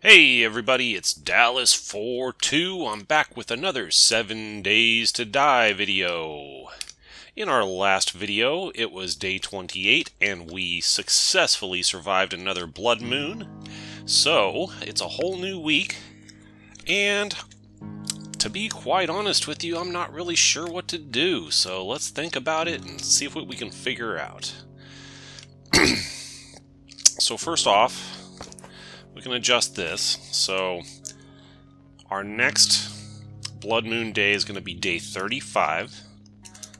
Hey everybody, it's Dallas42. I'm back with another 7 Days to Die video. In our last video, it was day 28 and we successfully survived another blood moon. So, it's a whole new week, and to be quite honest with you, I'm not really sure what to do. So let's think about it and see what we can figure out. So first off, we can adjust this. So our next blood moon day is going to be day 35.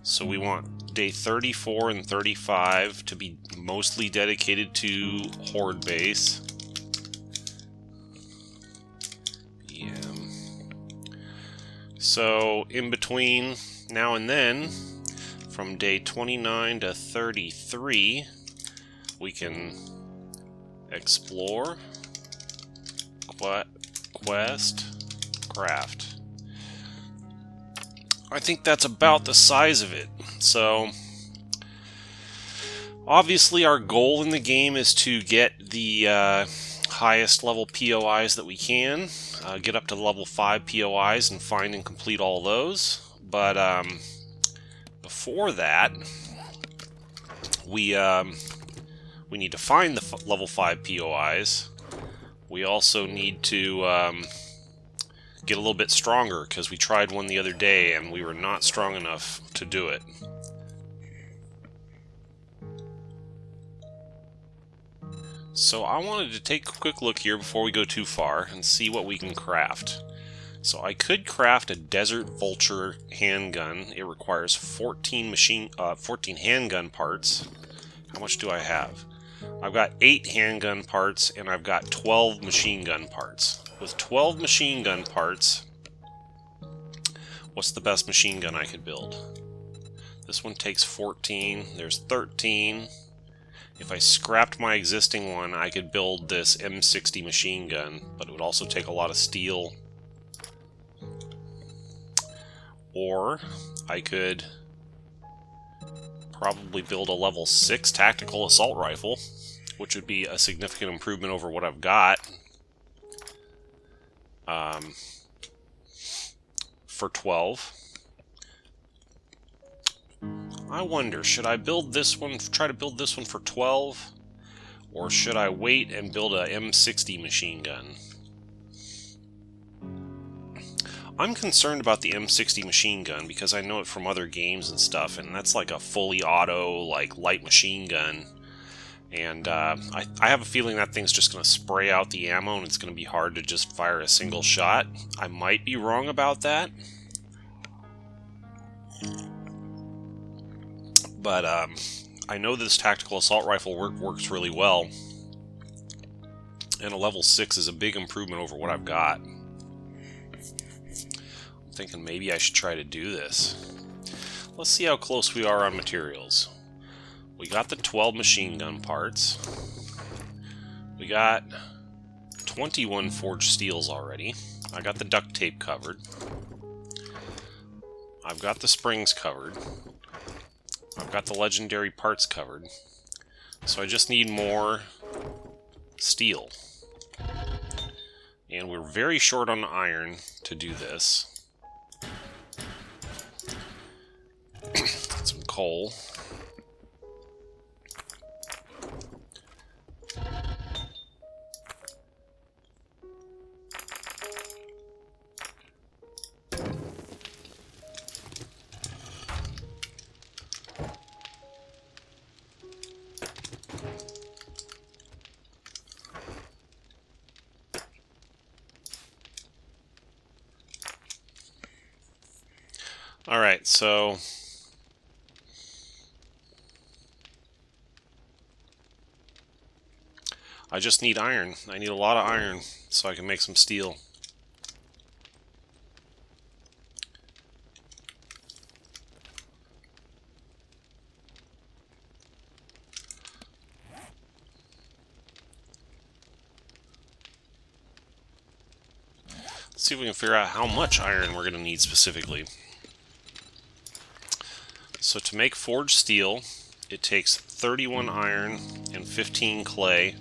So we want day 34 and 35 to be mostly dedicated to Horde base. Yeah. So in between now and then, from day 29 to 33, we can explore, quest, craft. I think that's about the size of it. So obviously our goal in the game is to get the highest level POIs that we can, get up to level 5 POIs and find and complete all those. But before that, we need to find the level 5 POIs. We also need to get a little bit stronger, because we tried one the other day and we were not strong enough to do it. So I wanted to take a quick look here before we go too far and see what we can craft. So I could craft a Desert Vulture handgun. It requires 14 handgun parts. How much do I have? I've got 8 handgun parts and I've got 12 machine gun parts. With 12 machine gun parts, what's the best machine gun I could build? This one takes 14, there's 13. If I scrapped my existing one, I could build this M60 machine gun, but it would also take a lot of steel. Or I could probably build a level 6 tactical assault rifle, which would be a significant improvement over what I've got. For 12. I wonder, should I build this one, try to build this one for 12? Or should I wait and build a M60 machine gun? I'm concerned about the M60 machine gun because I know it from other games and stuff, and that's like a fully auto, like, light machine gun. And I have a feeling that thing's just going to spray out the ammo and it's going to be hard to just fire a single shot. I might be wrong about that. But I know this tactical assault rifle works really well. And a level 6 is a big improvement over what I've got. I'm thinking maybe I should try to do this. Let's see how close we are on materials. We got the 12 machine gun parts. We got 21 forged steels already. I got the duct tape covered. I've got the springs covered. I've got the legendary parts covered. So I just need more steel. And we're very short on iron to do this. Some coal. Alright, so I just need iron. I need a lot of iron so I can make some steel. Let's see if we can figure out how much iron we're going to need specifically. So to make forged steel, it takes 31 iron and 15 clay.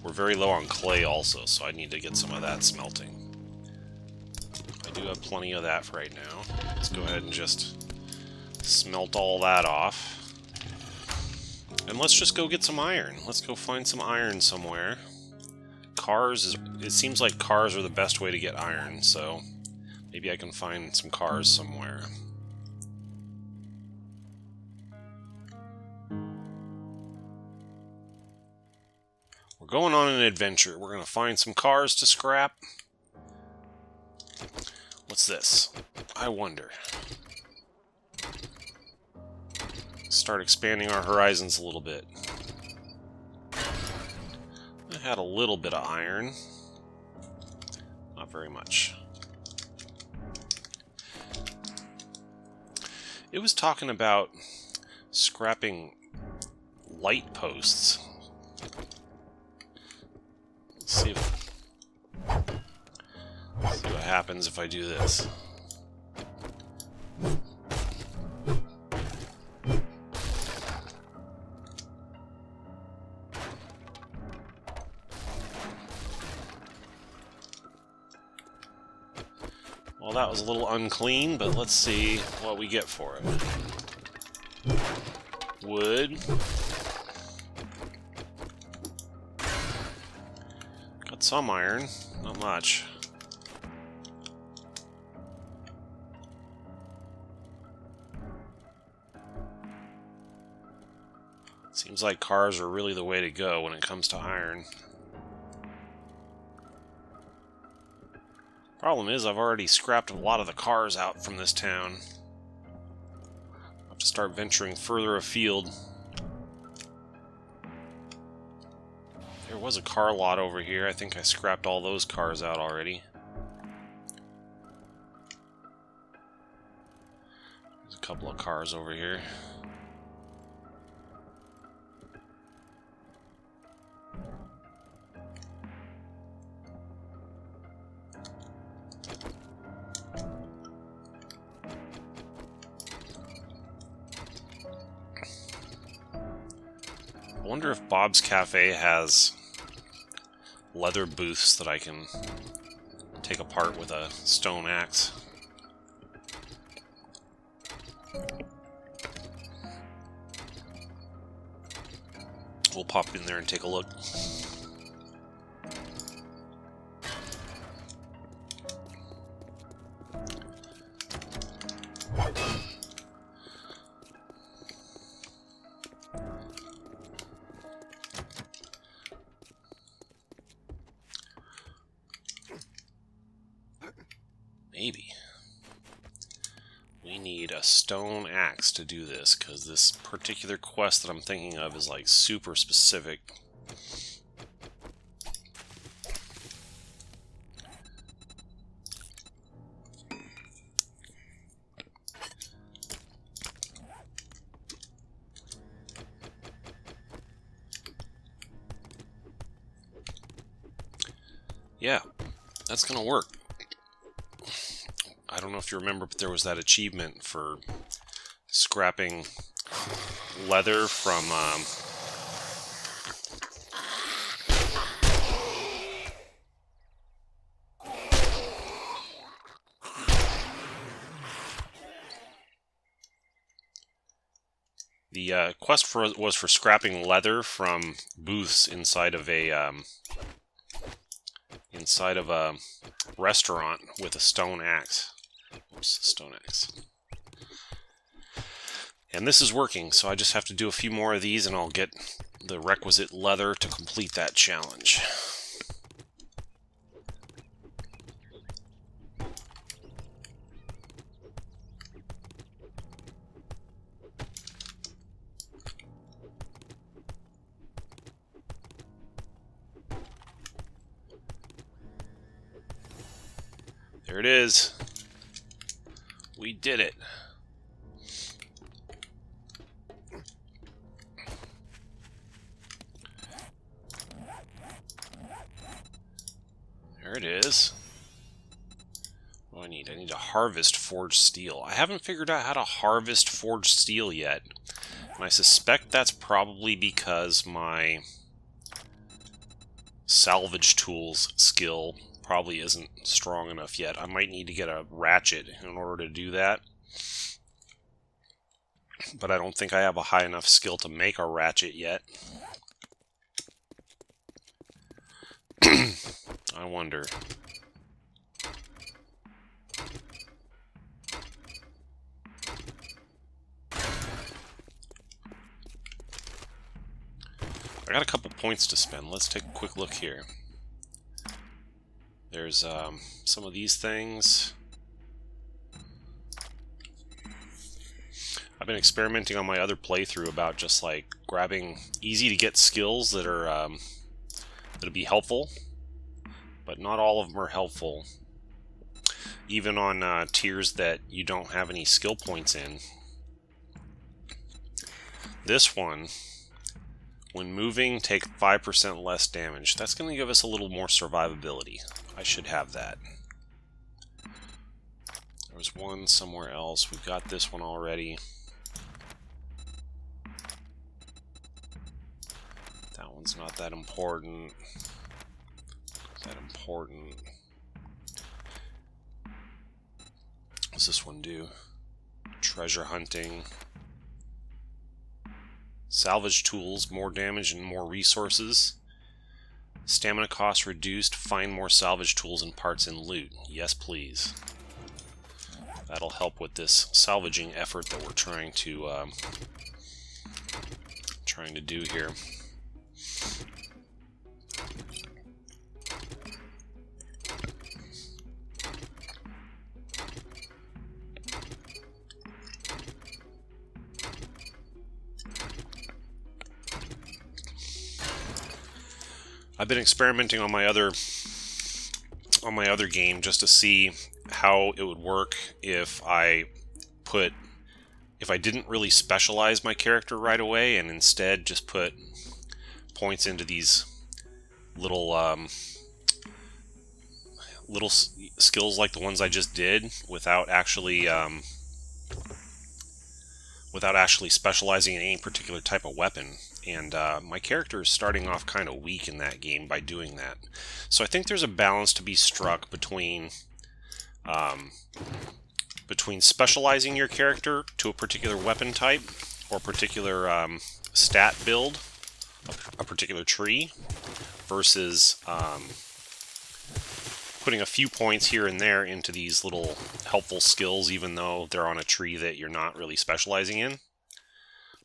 We're very low on clay also, so I need to get some of that smelting. I do have plenty of that for right now. Let's go ahead and just smelt all that off. And let's just go get some iron. Let's go find some iron somewhere. It seems like cars are the best way to get iron, so maybe I can find some cars somewhere. We're going on an adventure. We're going to find some cars to scrap. What's this? I wonder. Start expanding our horizons a little bit. I had a little bit of iron. Not very much. It was talking about scrapping light posts. Let's see what happens if I do this. Well, that was a little unclean, but let's see what we get for it. Wood. Got some iron, not much. Seems like cars are really the way to go when it comes to iron. Problem is, I've already scrapped a lot of the cars out from this town. I'll have to start venturing further afield. There was a car lot over here. I think I scrapped all those cars out already. There's a couple of cars over here. I wonder if Bob's Cafe has leather booths that I can take apart with a stone axe. We'll pop in there and take a look. Maybe. We need a stone axe to do this, because this particular quest that I'm thinking of is like super specific. Yeah, that's gonna work. I don't know if you remember, but there was that achievement for scrapping leather from the quest was for scrapping leather from booths inside of a restaurant with a stone axe. Oops, stone axe. And this is working, so I just have to do a few more of these and I'll get the requisite leather to complete that challenge. There it is. We did it. There it is. What do I need? I need to harvest forged steel. I haven't figured out how to harvest forged steel yet. And I suspect that's probably because my salvage tools skill probably isn't strong enough yet. I might need to get a ratchet in order to do that. But I don't think I have a high enough skill to make a ratchet yet. I wonder. I got a couple points to spend. Let's take a quick look here. There's some of these things. I've been experimenting on my other playthrough about just like grabbing easy to get skills that are that'll be helpful, but not all of them are helpful. Even on tiers that you don't have any skill points in. This one, when moving, take 5% less damage. That's going to give us a little more survivability. I should have that. There was one somewhere else. We've got this one already. That one's not that important. What's this one do? Treasure hunting. Salvage tools, more damage and more resources. Stamina cost reduced, find more salvage tools and parts in loot. Yes, please. That'll help with this salvaging effort that we're trying to do here. I've been experimenting on my other game just to see how it would work if I didn't really specialize my character right away and instead just put points into these little skills like the ones I just did without actually specializing in any particular type of weapon. And my character is starting off kind of weak in that game by doing that. So I think there's a balance to be struck between specializing your character to a particular weapon type or particular stat build, a particular tree, versus putting a few points here and there into these little helpful skills, even though they're on a tree that you're not really specializing in.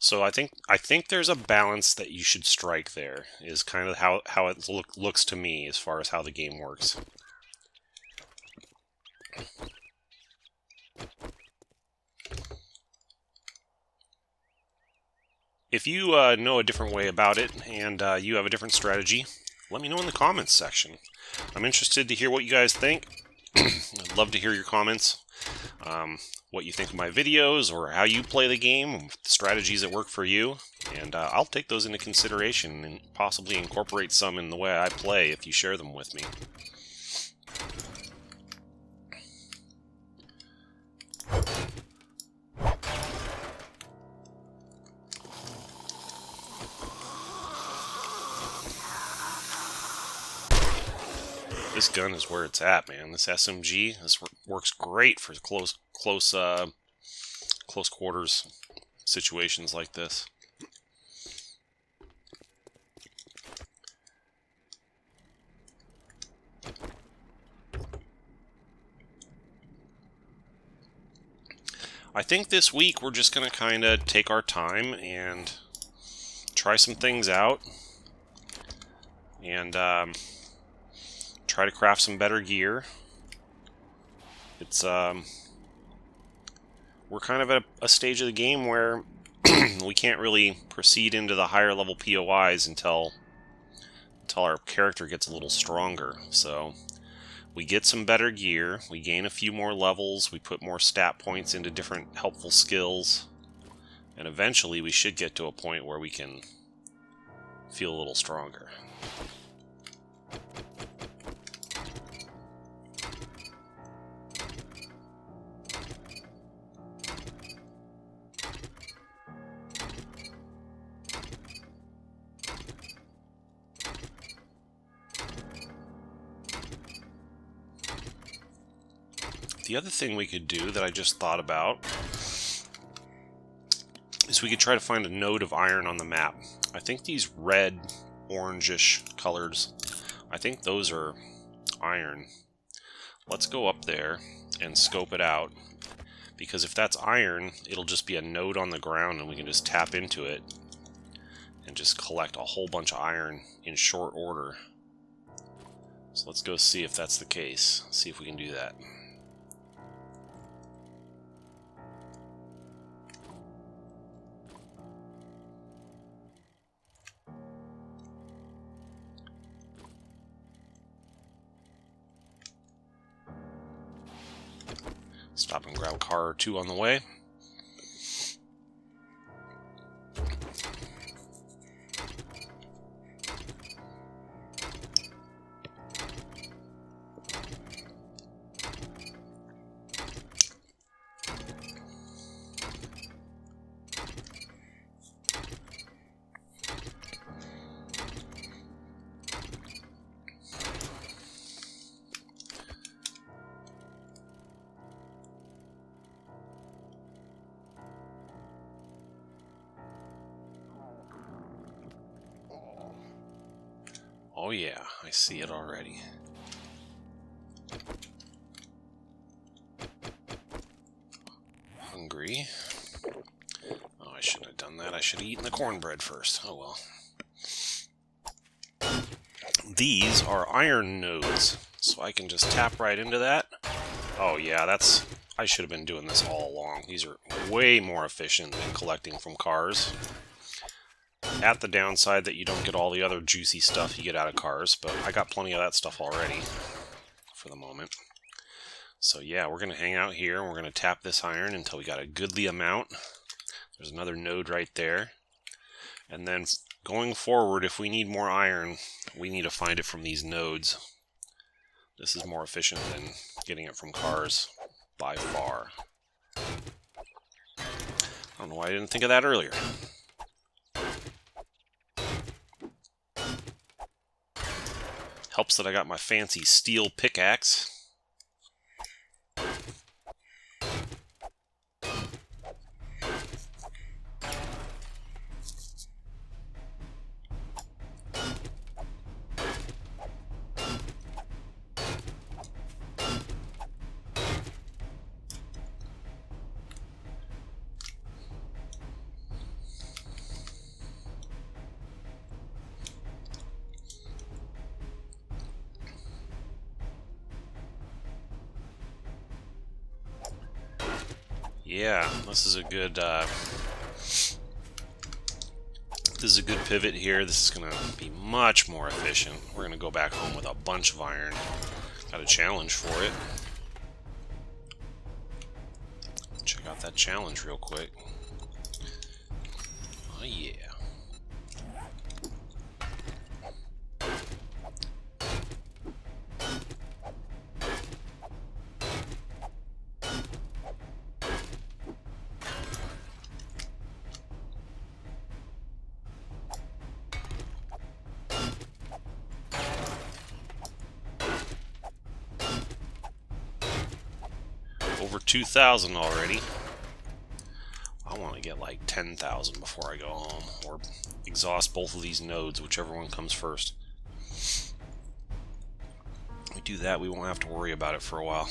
So I think there's a balance that you should strike there, is kind of how it looks to me as far as how the game works. If you know a different way about it and you have a different strategy, let me know in the comments section. I'm interested to hear what you guys think. I'd love to hear your comments. What you think of my videos, or how you play the game, strategies that work for you, and I'll take those into consideration and possibly incorporate some in the way I play if you share them with me. This gun is where it's at, man. This SMG, works great for close quarters situations like this. I think this week we're just going to kind of take our time and try some things out and try to craft some better gear. It's we're kind of at a stage of the game where we can't really proceed into the higher level POIs until our character gets a little stronger. So we get some better gear, we gain a few more levels, we put more stat points into different helpful skills, and eventually we should get to a point where we can feel a little stronger. The other thing we could do that I just thought about is we could try to find a node of iron on the map. I think these red, orangish colors, I think those are iron. Let's go up there and scope it out, because if that's iron, it'll just be a node on the ground and we can just tap into it and just collect a whole bunch of iron in short order. So let's go see if that's the case. See if we can do that. Stop and grab a car or two on the way. Oh yeah, I see it already. Hungry. Oh, I shouldn't have done that. I should have eaten the cornbread first. Oh well. These are iron nodes, so I can just tap right into that. Oh yeah, that's... I should have been doing this all along. These are way more efficient than collecting from cars. At the downside that you don't get all the other juicy stuff you get out of cars, but I got plenty of that stuff already for the moment. So yeah, we're going to hang out here and we're going to tap this iron until we got a goodly amount. There's another node right there. And then going forward, if we need more iron, we need to find it from these nodes. This is more efficient than getting it from cars by far. I don't know why I didn't think of that earlier. Helps that I got my fancy steel pickaxe. Yeah, this is a good pivot here. This is going to be much more efficient. We're going to go back home with a bunch of iron. Got a challenge for it. Check out that challenge real quick. Oh yeah. Over 2,000 already. I want to get like 10,000 before I go home, or exhaust both of these nodes, whichever one comes first. If we do that, we won't have to worry about it for a while.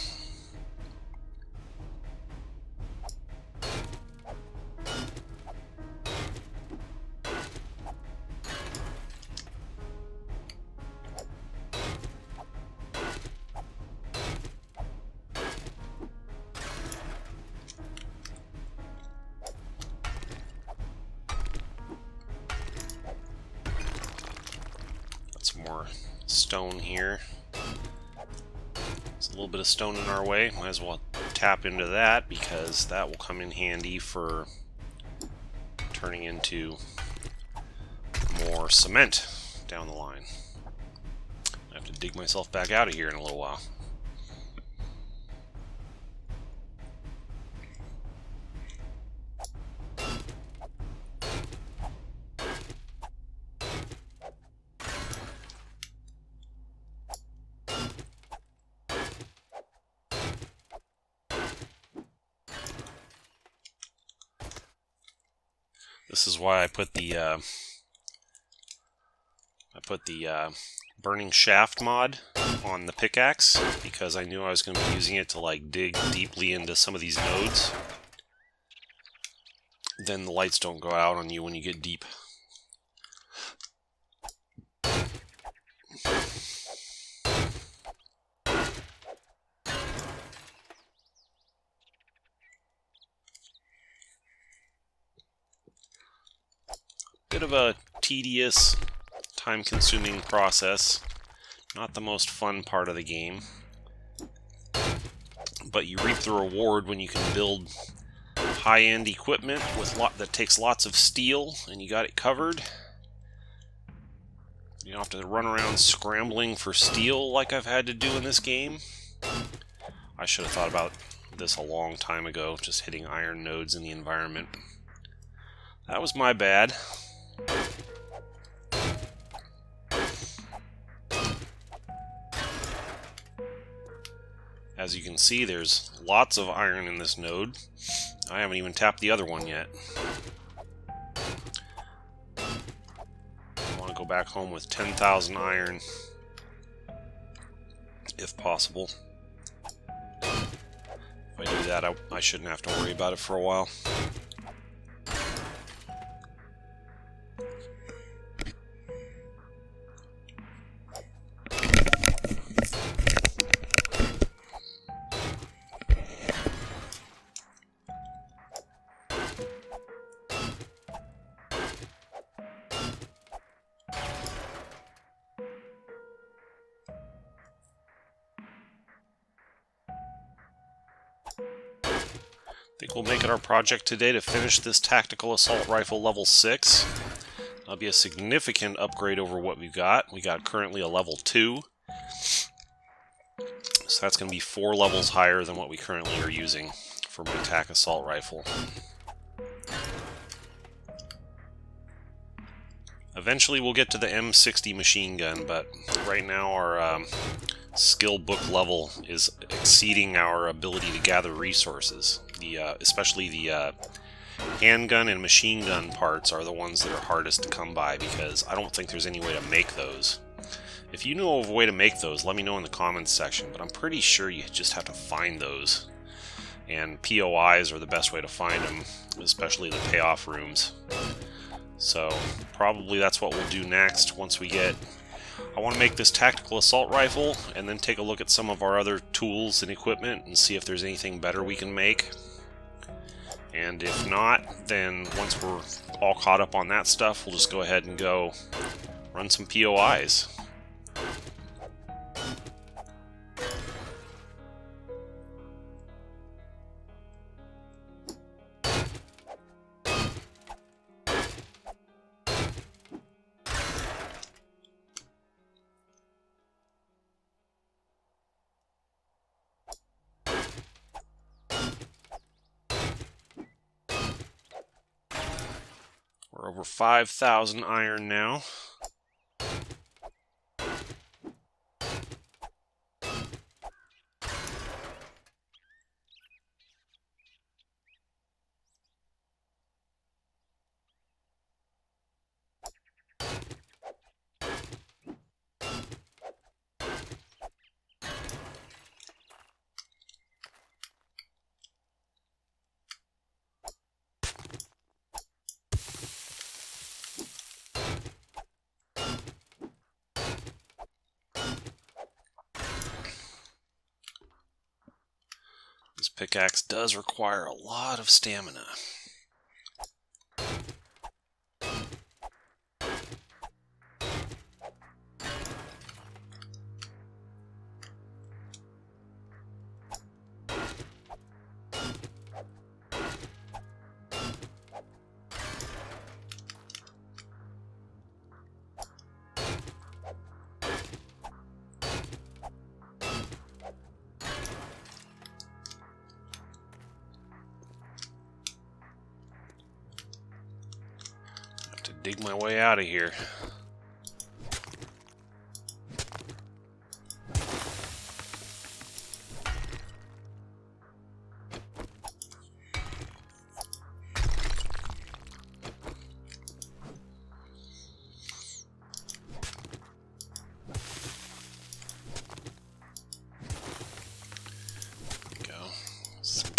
More stone here. There's a little bit of stone in our way. Might as well tap into that, because that will come in handy for turning into more cement down the line. I have to dig myself back out of here in a little while. This is why I put the burning shaft mod on the pickaxe, because I knew I was going to be using it to like dig deeply into some of these nodes. Then the lights don't go out on you when you get deep. Bit of a tedious, time-consuming process. Not the most fun part of the game. But you reap the reward when you can build high-end equipment with that takes lots of steel, and you got it covered. You don't have to run around scrambling for steel like I've had to do in this game. I should have thought about this a long time ago, just hitting iron nodes in the environment. That was my bad. As you can see, there's lots of iron in this node. I haven't even tapped the other one yet. I want to go back home with 10,000 iron, if possible. If I do that, I shouldn't have to worry about it for a while. I think we'll make it our project today to finish this tactical assault rifle level 6. That'll be a significant upgrade over what we've got. We got currently a level 2. So that's going to be 4 levels higher than what we currently are using for my tac assault rifle. Eventually we'll get to the M60 machine gun, but right now our skill book level is exceeding our ability to gather resources. Especially the handgun and machine gun parts are the ones that are hardest to come by, because I don't think there's any way to make those. If you know of a way to make those, let me know in the comments section, but I'm pretty sure you just have to find those. And POIs are the best way to find them, especially the payoff rooms. So probably that's what we'll do next once we get... I want to make this tactical assault rifle and then take a look at some of our other tools and equipment and see if there's anything better we can make. And if not, then once we're all caught up on that stuff, we'll just go ahead and go run some POIs. We're over 5,000 iron now. This pickaxe does require a lot of stamina. Dig my way out of here.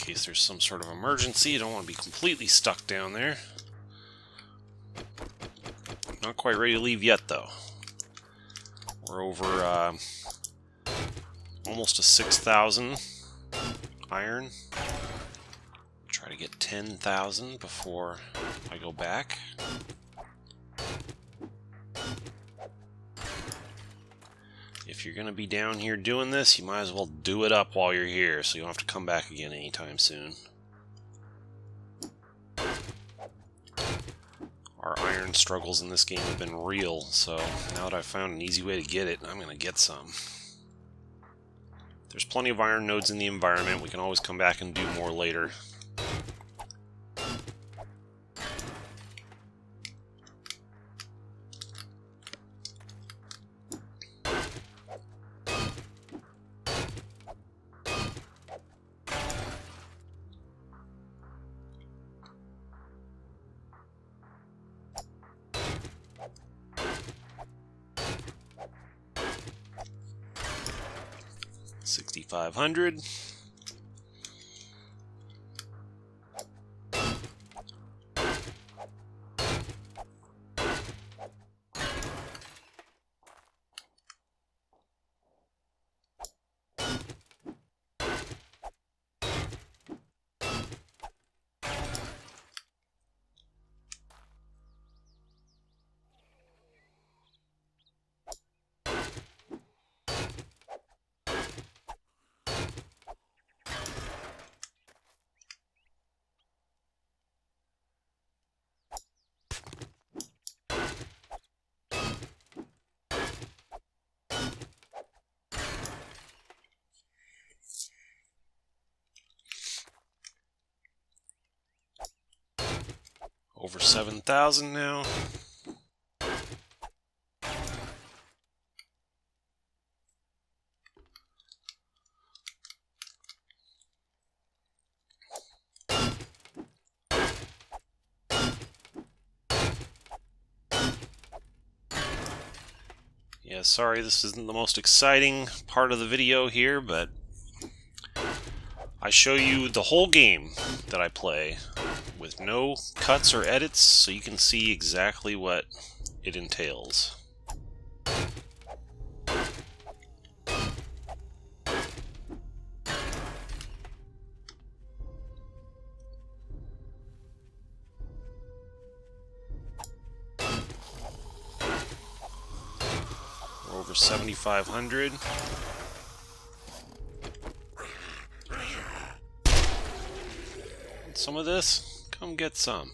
case there's some sort of emergency. You don't want to be completely stuck down there. Not quite ready to leave yet, though. We're over almost to 6,000 iron. Try to get 10,000 before I go back. If you're going to be down here doing this, you might as well do it up while you're here, so you don't have to come back again anytime soon. Our iron struggles in this game have been real, so now that I've found an easy way to get it, I'm going to get some. There's plenty of iron nodes in the environment. We can always come back and do more later. $6,500. Over 7,000 now. Yeah, sorry this isn't the most exciting part of the video here, but I show you the whole game that I play with no cuts or edits, so you can see exactly what it entails. We're over 7,500. Some of this, come get some.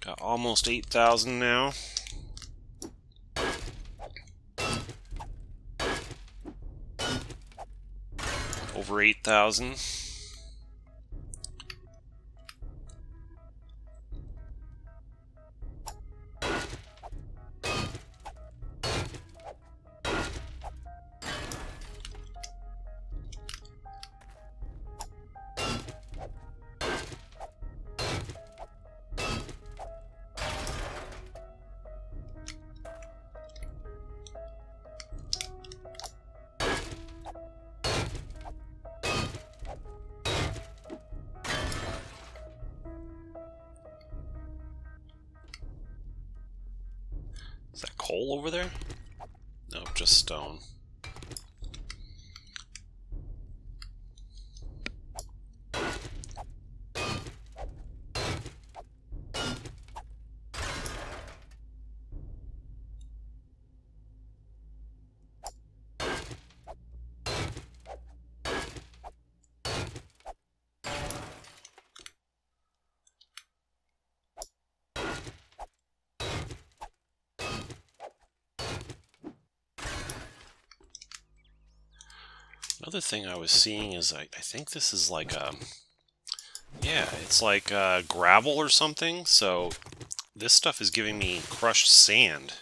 Got almost 8,000 now. Over 8,000. Is that coal over there? No, just stone. Another thing I was seeing is I think this is like a Yeah, it's like gravel or something, so this stuff is giving me crushed sand,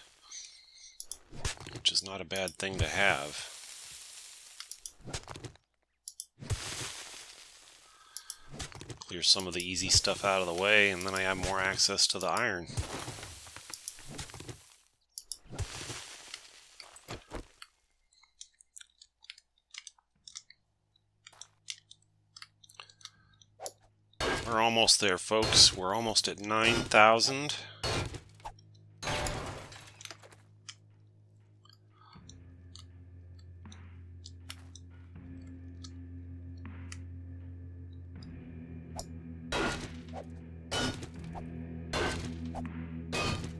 which is not a bad thing to have. Clear some of the easy stuff out of the way, and then I have more access to the iron. We're almost there, folks. We're almost at 9,000.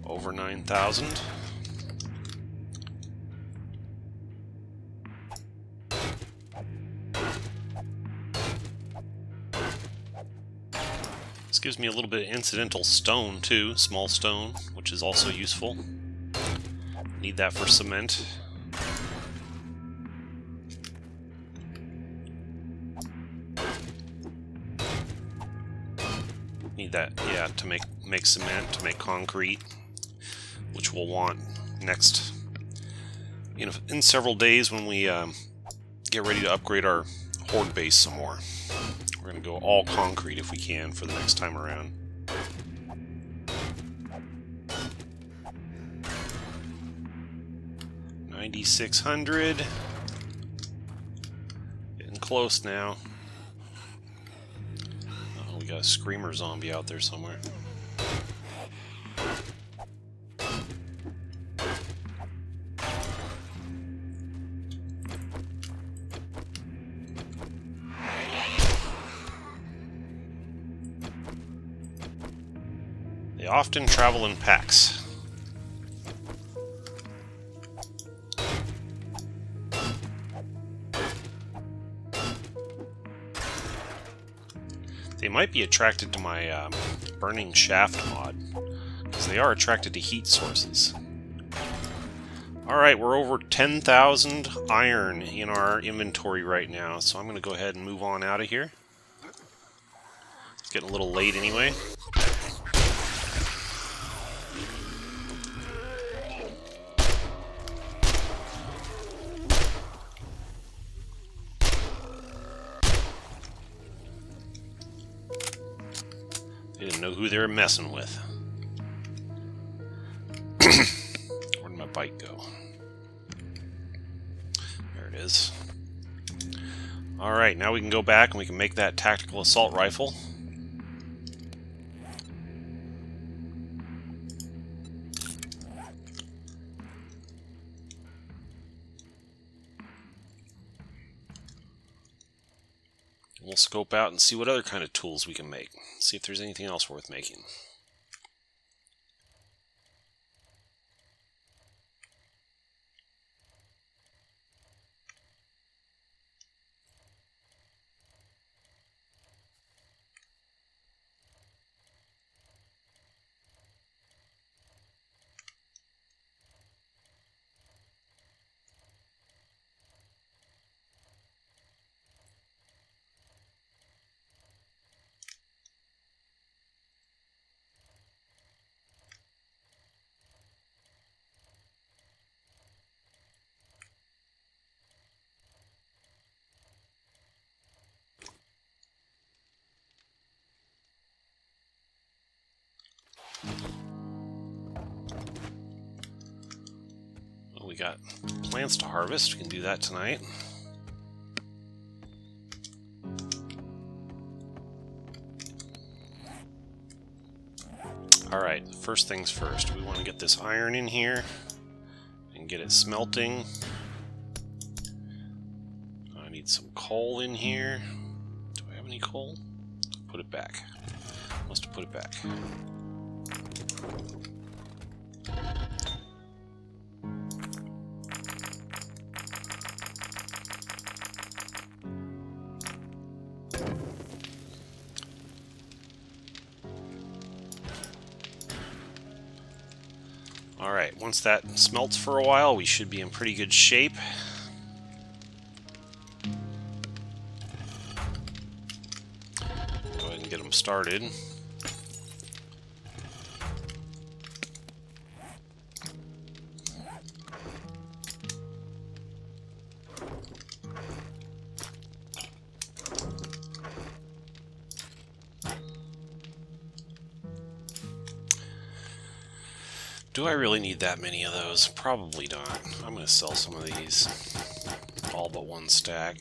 Over 9,000. This gives me a little bit of incidental stone too, small stone, which is also useful. Need that for cement. Need that, yeah, to make cement, to make concrete, which we'll want next, in several days when we get ready to upgrade our horde base some more. We're going to go all concrete if we can for the next time around. $9,600. Getting close now. Oh, we got a screamer zombie out there somewhere. They often travel in packs. They might be attracted to my burning shaft mod, because they are attracted to heat sources. Alright, we're over 10,000 iron in our inventory right now, so I'm going to go ahead and move on out of here. It's getting a little late anyway. They didn't know who they were messing with. Where'd my bike go? There it is. Alright, now we can go back and we can make that tactical assault rifle. We'll scope out and see what other kind of tools we can make. See if there's anything else worth making. Well, we got plants to harvest. We can do that tonight. Alright, first things first. We want to get this iron in here and get it smelting. I need some coal in here. Do I have any coal? Put it back. Must have put it back. Alright, once that smelts for a while, we should be in pretty good shape. Go ahead and get them started. Do I really need that many of those? Probably not. I'm going to sell some of these. All but one stack.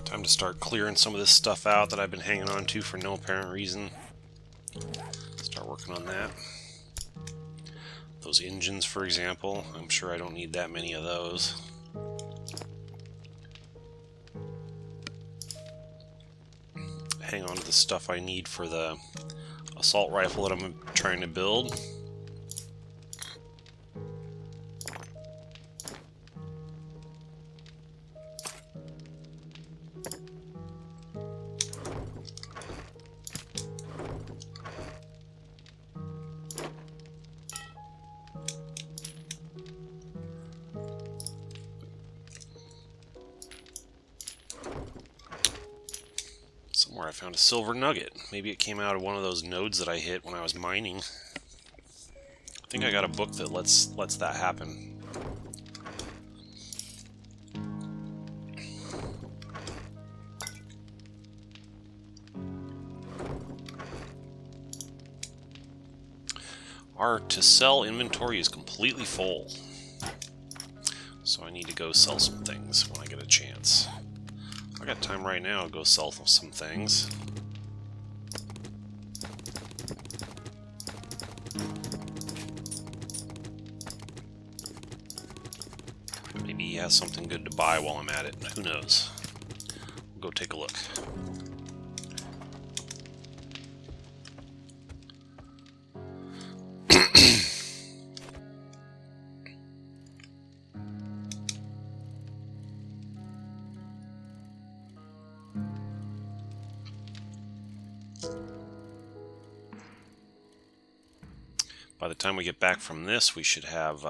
Time to start clearing some of this stuff out that I've been hanging on to for no apparent reason. Start working on that. Those engines, for example, I'm sure I don't need that many of those. Hang on to the stuff I need for the assault rifle that I'm trying to build. Somewhere I found a silver nugget. Maybe it came out of one of those nodes that I hit when I was mining. I think I got a book that lets that happen. Our to sell inventory is completely full. So I need to go sell some things when I get a chance. I got time right now to go sell some things. Maybe he has something good to buy while I'm at it. Who knows? We'll go take a look. By the time we get back from this, we should have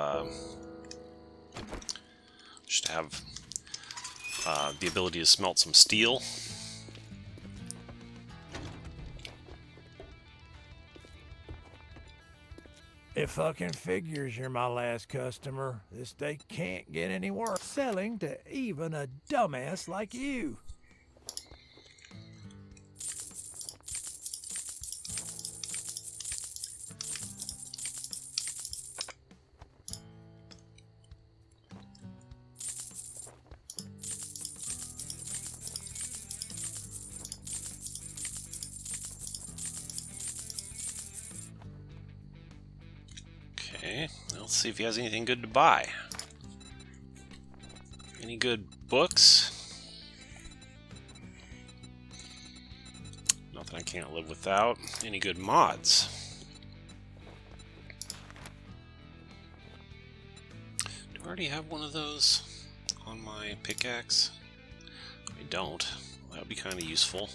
the ability to smelt some steel. It fucking figures you're my last customer. This day can't get any worse. Selling to even a dumbass like you. Okay, let's see if he has anything good to buy. Any good books? Nothing I can't live without. Any good mods? Do I already have one of those on my pickaxe? I don't. That would be kind of useful.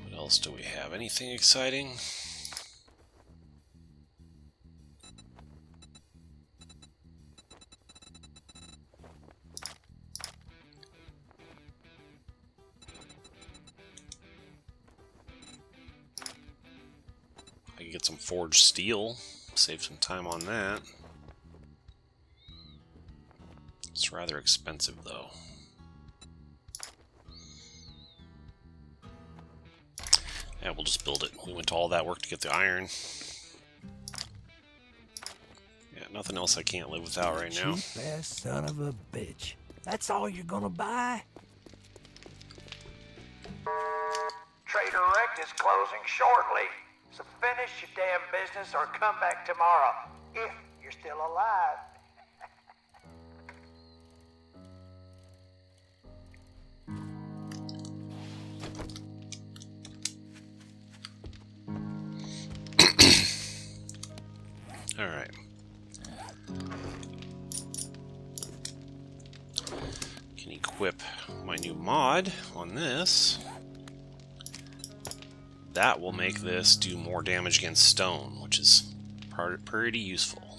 What else do we have? Anything exciting? I could get some forged steel, save some time on that. It's rather expensive though. Yeah, we'll just build it. We went to all that work to get the iron. Yeah, nothing else I can't live without right now. Cheap ass son of a bitch. That's all you're gonna buy? Trader Rect is closing shortly, so finish your damn business or come back tomorrow, if you're still alive. Alright. Can equip my new mod on this. That will make this do more damage against stone, which is pretty useful.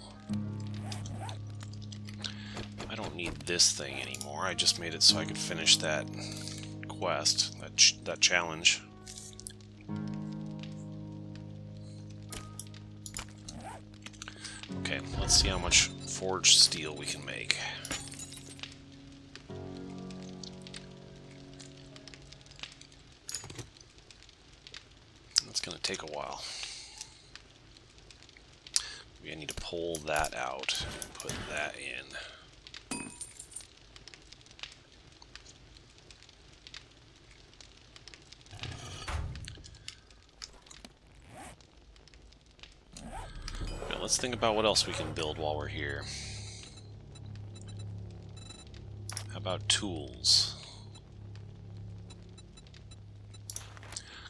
I don't need this thing anymore. I just made it so I could finish that quest, that challenge. Okay, let's see how much forged steel we can make. That's going to take a while. Maybe I need to pull that out and put that in. Now let's think about what else we can build while we're here. How about tools?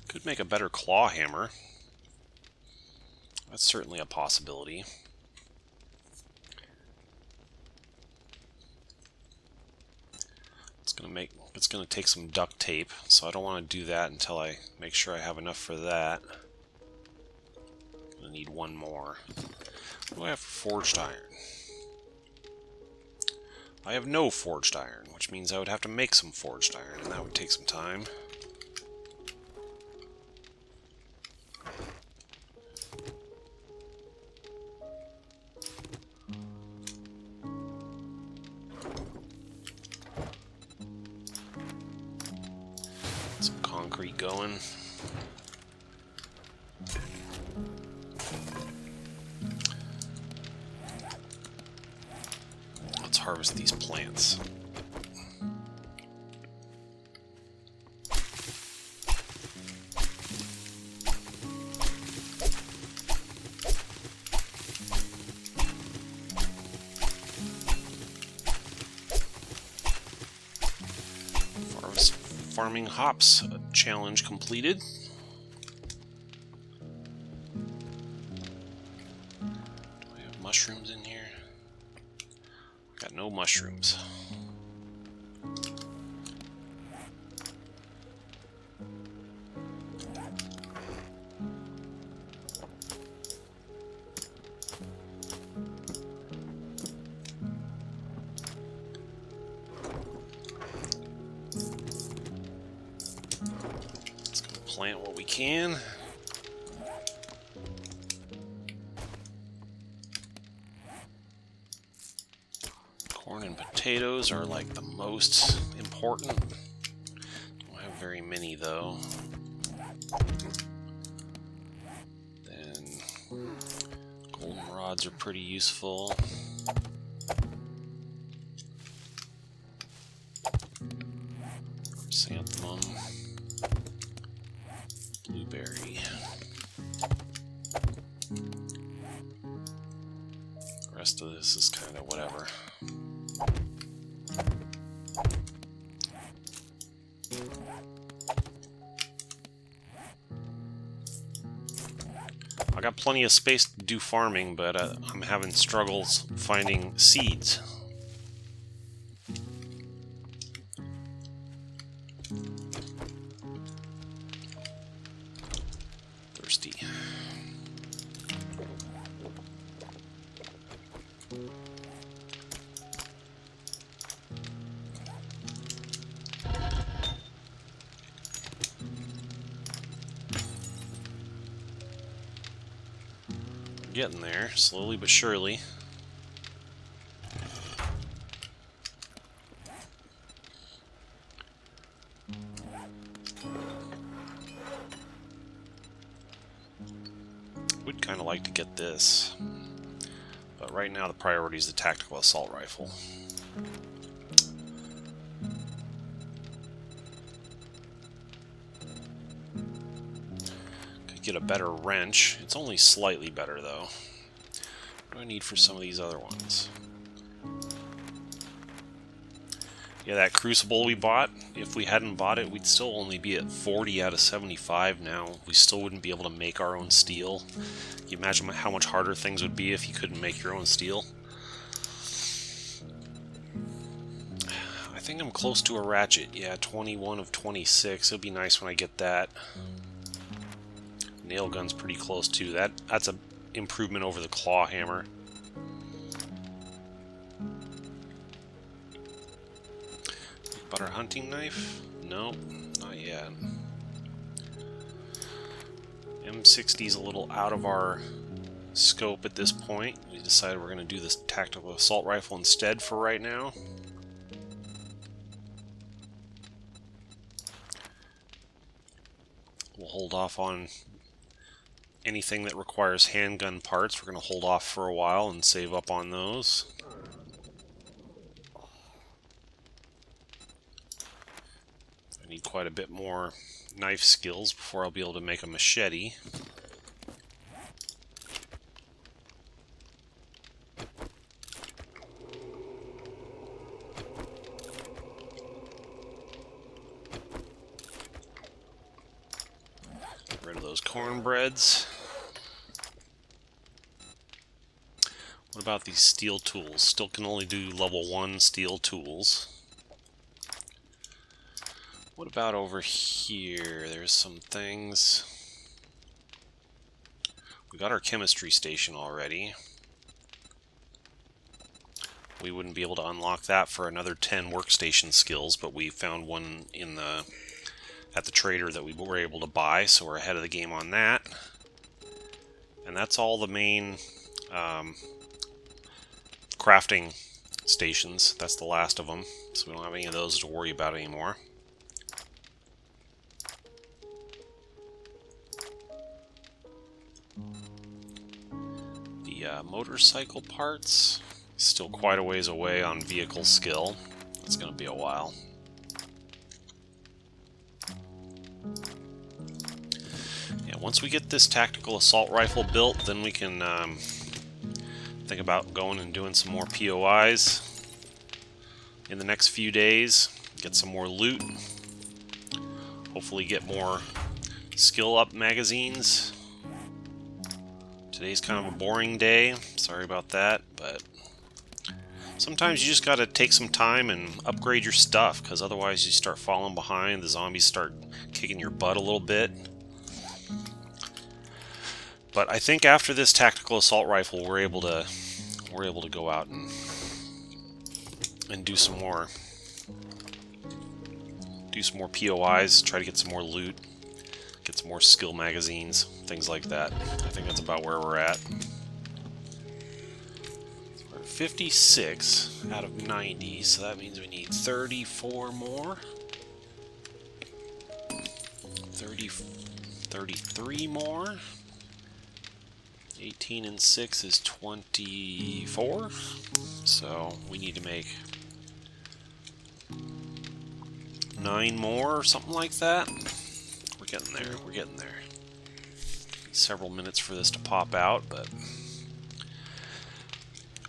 Could make a better claw hammer. That's certainly a possibility. It's gonna take some duct tape, so I don't want to do that until I make sure I have enough for that. Gonna need one more. What do I have for forged iron? I have no forged iron, which means I would have to make some forged iron, and that would take some time. Some concrete going. Let's harvest these plants. Farming hops challenge completed. Do I have mushrooms in here? Got no mushrooms. Plant what we can. Corn and potatoes are like the most important. Don't have very many though. Then golden rods are pretty useful. Chrysanthemum. Blueberry. The rest of this is kind of whatever. I got plenty of space to do farming, but I'm having struggles finding seeds. Thirsty. Getting there, slowly but surely. Would kind of like to get this, but right now the priority is the tactical assault rifle. Could get a better wrench. It's only slightly better though. What do I need for some of these other ones? Yeah, that crucible we bought, if we hadn't bought it, we'd still only be at 40 out of 75 now. We still wouldn't be able to make our own steel. Can you imagine how much harder things would be if you couldn't make your own steel? I think I'm close to a ratchet. Yeah, 21 of 26. It'll be nice when I get that. Nail gun's pretty close too. That's a improvement over the claw hammer. About our hunting knife? Nope, not yet. M60 is a little out of our scope at this point. We decided we're going to do this tactical assault rifle instead for right now. We'll hold off on anything that requires handgun parts. We're going to hold off for a while and save up on those. I need quite a bit more knife skills before I'll be able to make a machete. Get rid of those cornbreads. What about these steel tools? Still can only do level 1 steel tools. What about over here? There's some things. We got our chemistry station already. We wouldn't be able to unlock that for another 10 workstation skills, but we found one at the trader that we were able to buy, so we're ahead of the game on that. And that's all the main crafting stations. That's the last of them, so we don't have any of those to worry about anymore. The motorcycle parts, still quite a ways away on vehicle skill. It's going to be a while. Yeah, once we get this tactical assault rifle built, then we can think about going and doing some more POIs in the next few days. Get some more loot. Hopefully get more skill up magazines. Today's kind of a boring day. Sorry about that, but sometimes you just gotta take some time and upgrade your stuff, because otherwise you start falling behind. The zombies start kicking your butt a little bit. But I think after this tactical assault rifle, we're able to go out and do some more POIs, try to get some more loot, get some more skill magazines, things like that. I think that's about where we're at. We're at 56 out of 90, so that means we need 34 more. 33 more. 18 and 6 is 24, so we need to make 9 more or something like that. We're getting there, we're getting there. Several minutes for this to pop out, but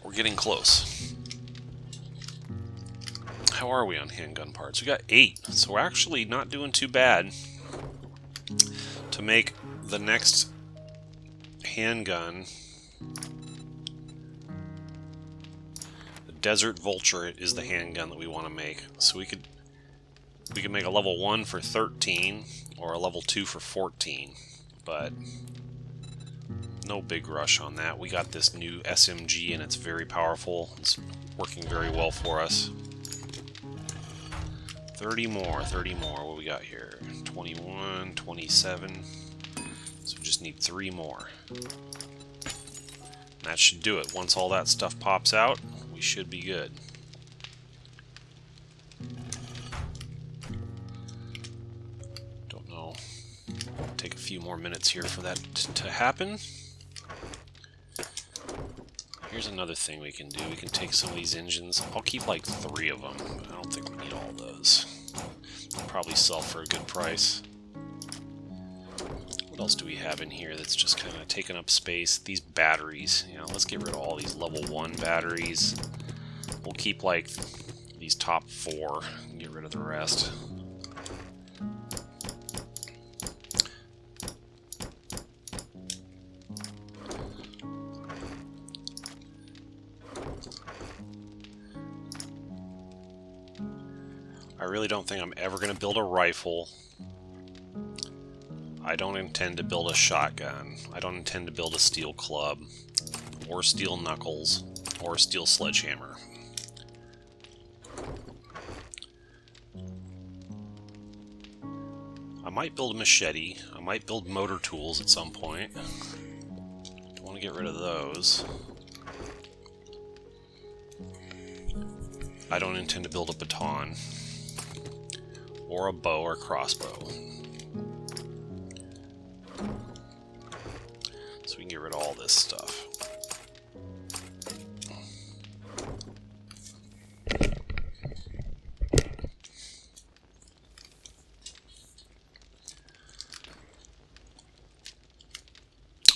we're getting close. How are we on handgun parts? We got 8, so we're actually not doing too bad. To make the next handgun, the Desert Vulture is the handgun that we want to make. So we could make a level 1 for 13 or a level 2 for 14, but no big rush on that. We got this new SMG and it's very powerful. It's working very well for us. 30 more. What we got here? 21, 27. So we just need 3 more. That should do it. Once all that stuff pops out, we should be good. Don't know. Take a few more minutes here for that to happen. Here's another thing we can do. We can take some of these engines. I'll keep like 3 of them. I don't think we need all those. They'll probably sell for a good price. What else do we have in here that's just kind of taking up space? These batteries. You know, let's get rid of all these level 1 batteries. We'll keep like these top 4 and get rid of the rest. I really don't think I'm ever going to build a rifle. I don't intend to build a shotgun. I don't intend to build a steel club, or steel knuckles, or a steel sledgehammer. I might build a machete. I might build motor tools at some point. Don't want to get rid of those. I don't intend to build a baton, or a bow or crossbow. So we can get rid of all this stuff.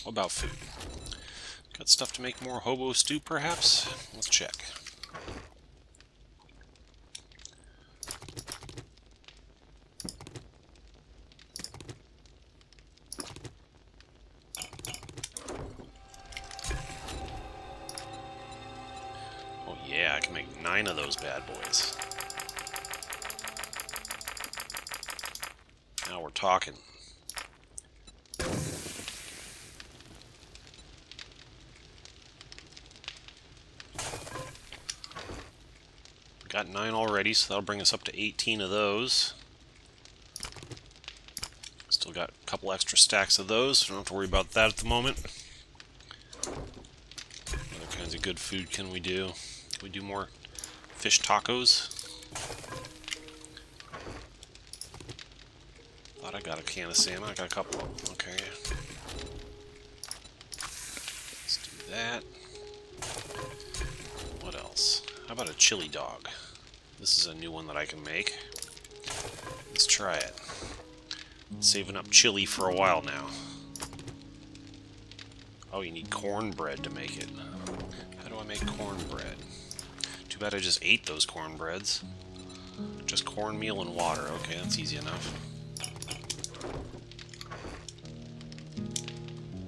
What about food? Got stuff to make more hobo stew, perhaps? Let's check. Oh yeah, I can make 9 of those bad boys. Now we're talking. Got 9 already, so that'll bring us up to 18 of those. Still got a couple extra stacks of those, so don't have to worry about that at the moment. What other kinds of good food can we do? Can we do more fish tacos? Thought I got a can of salmon. I got a couple of them. Okay. Let's do that. What else? How about a chili dog? This is a new one that I can make. Let's try it. Saving up chili for a while now. Oh, you need cornbread to make it. How do I make cornbread? Too bad I just ate those cornbreads. Just cornmeal and water. Okay, that's easy enough.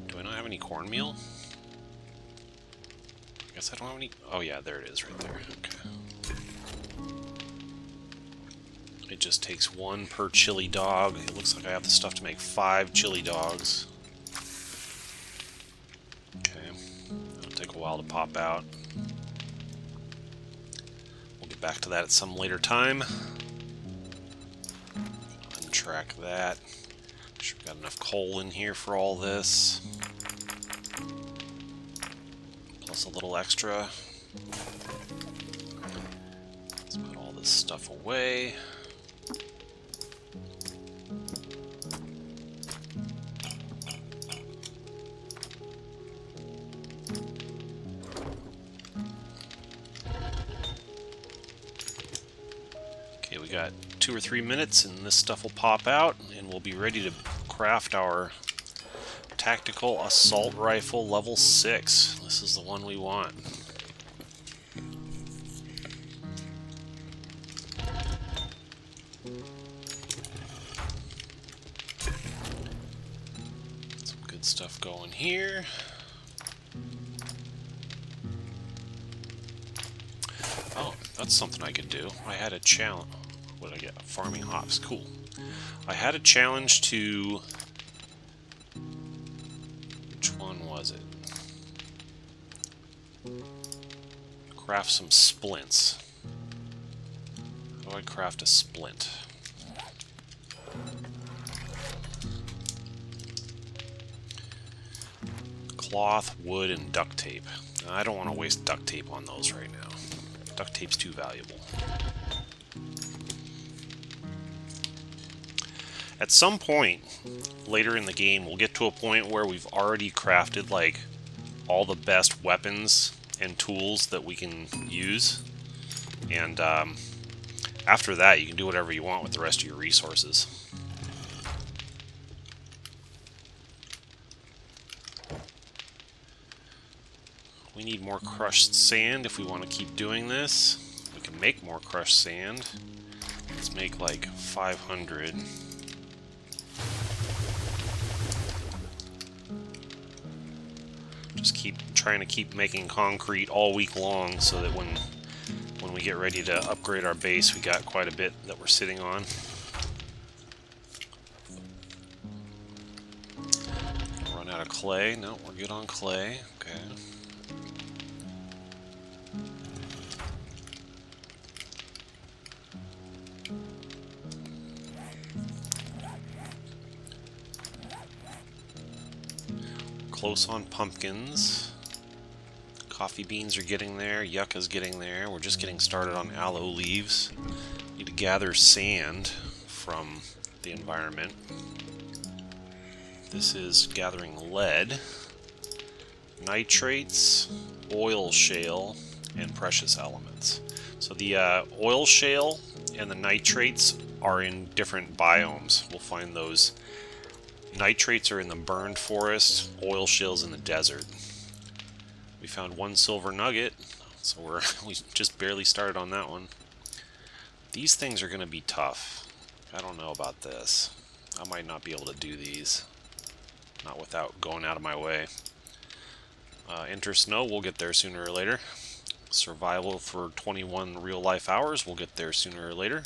Do I not have any cornmeal? I guess I don't have any... Oh yeah, there it is right there. Okay. It just takes 1 per chili dog. It looks like I have the stuff to make 5 chili dogs. Okay. It'll take a while to pop out. We'll get back to that at some later time. Untrack that. Make sure we've got enough coal in here for all this. Plus a little extra. Let's put all this stuff away. Okay, we got 2 or 3 minutes and this stuff will pop out and we'll be ready to craft our tactical assault rifle level 6. This is the one we want. Some good stuff going here. Oh, that's something I could do. I had a challenge. What did I get? Farming hops. Cool. I had a challenge to... Which one was it? Craft some splints. How do I craft a splint? Cloth, wood, and duct tape. Now, I don't want to waste duct tape on those right now. Duct tape's too valuable. At some point later in the game, we'll get to a point where we've already crafted like all the best weapons and tools that we can use, and after that you can do whatever you want with the rest of your resources. We need more crushed sand if we want to keep doing this. We can make more crushed sand. Let's make like 500. Just keep trying to keep making concrete all week long so that when we get ready to upgrade our base, we got quite a bit that we're sitting on. clay. No, we're good on clay. Okay. Close on pumpkins. Coffee beans are getting there. Yucca's getting there. We're just getting started on aloe leaves. Need to gather sand from the environment. This is gathering lead, nitrates, oil shale, and precious elements. So the oil shale and the nitrates are in different biomes. We'll find those. Nitrates are in the burned forest, oil shale's in the desert. We found one silver nugget, so we just barely started on that one. These things are going to be tough. I don't know about this. I might not be able to do these. Not without going out of my way. Enter snow, we'll get there sooner or later. Survival for 21 real life hours, we'll get there sooner or later.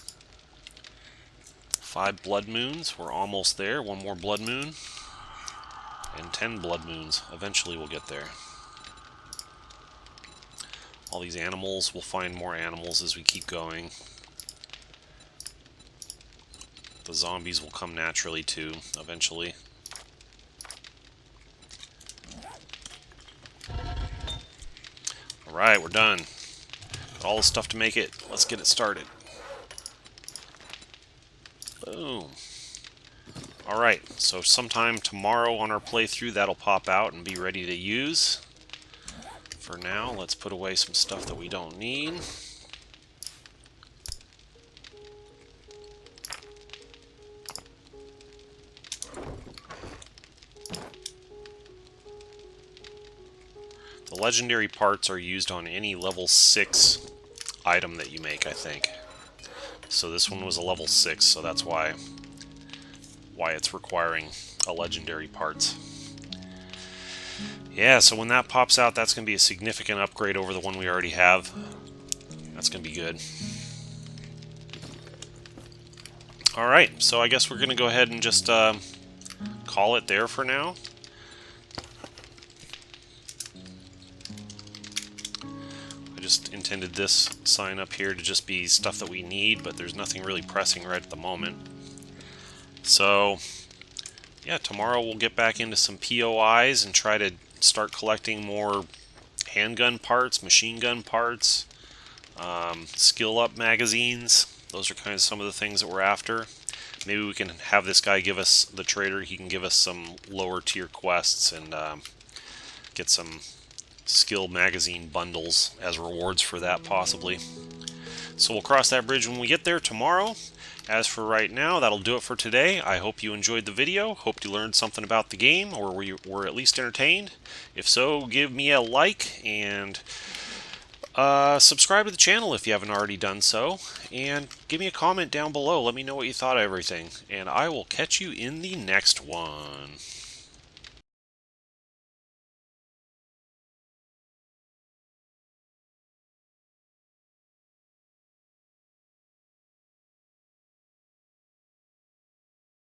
5 blood moons, we're almost there. 1 more blood moon. And 10 blood moons, eventually we'll get there. All these animals, we'll find more animals as we keep going. The zombies will come naturally too, eventually. Alright, we're done. Got all the stuff to make it. Let's get it started. Boom. Alright, so sometime tomorrow on our playthrough that'll pop out and be ready to use. For now, let's put away some stuff that we don't need. The legendary parts are used on any level 6 item that you make, I think. So this one was a level 6, so that's why it's requiring a legendary parts. Yeah, so when that pops out, that's going to be a significant upgrade over the one we already have. That's going to be good. Alright, so I guess we're going to go ahead and just call it there for now. I just intended this sign up here to just be stuff that we need, but there's nothing really pressing right at the moment. So, yeah, tomorrow we'll get back into some POIs and try to start collecting more handgun parts, machine gun parts, skill up magazines. Those are kind of some of the things that we're after. Maybe we can have this guy give us, the trader, he can give us some lower tier quests and get some skill magazine bundles as rewards for that, possibly. So we'll cross that bridge when we get there tomorrow. As for right now, that'll do it for today. I hope you enjoyed the video. Hope you learned something about the game, or were at least entertained. If so, give me a like and subscribe to the channel if you haven't already done so. And give me a comment down below. Let me know what you thought of everything. And I will catch you in the next one.